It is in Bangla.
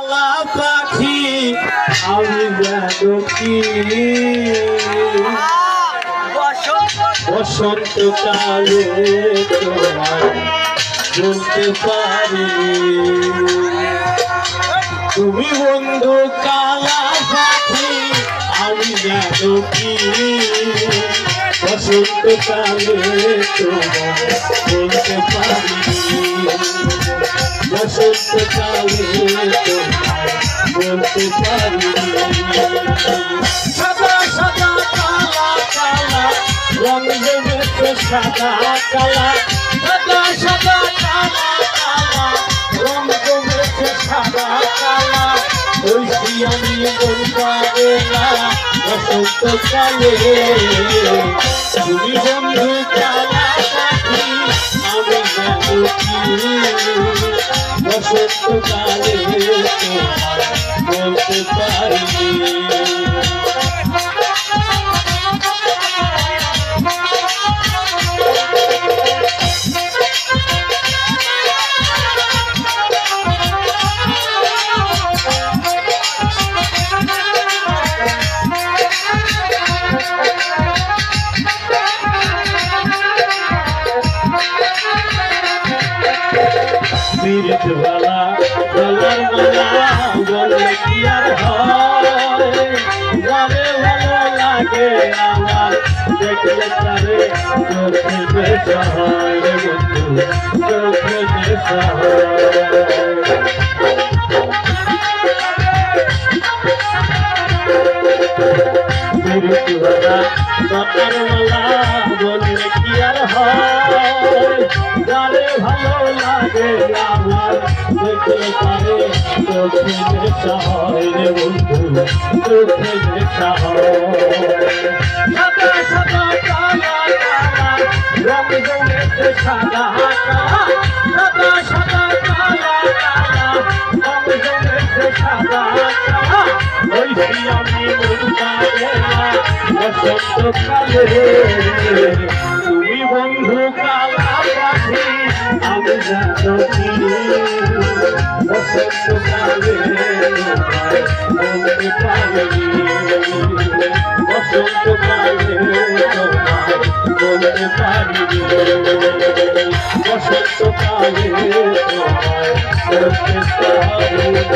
কালা পাখি আমি জানো কি বসন্তকালে তোমায় বলতে পারি তুমি বন্ধু কালা পাখি আমি জানো কি বসন্তকালে তোমায় বলতে পারি বসন্তকালে তোমায় বলতে পারি সাদা সাদা কালা কালা রঙ জমেছে সাদা কালা সাদা সাদা কালা কালা রঙ জমেছে সাদা কালা ওইসি আমি বলবা বেলা বসন্তকালে তুমি বন্ধু কালা পাখি আমি জানো কি বসন্তকালে তোমায় বলতে পারি বিরতওয়ালা গলার মালা বলে কি আর হয় যারে ভালো লাগে আমার দেখলে তারে চোখে নেশা হয় রে বন্ধু চোখে নেশা হয় বিরতওয়ালা গলার মালা বলে কি আর হয় যারে ভালো লাগে আমার দেখলে তারে চোখে নেশা হয় রে বন্ধু চোখে নেশা হয় সাদা সাদা কালা কালা রঙ জমেছে সাদা কালা সাদা সাদা কালা কালা রঙ জমেছে সাদা কালা ওইসি আমি বলবা বেলা বসন্তকালে তুমি বন্ধু কালা পাখি আমি জানো কি বসন্তকালে তোমায় বলতে পারি বসন্তকালে তোমায় বলতে পারি বসন্তকালে তোমায় বলতে পারি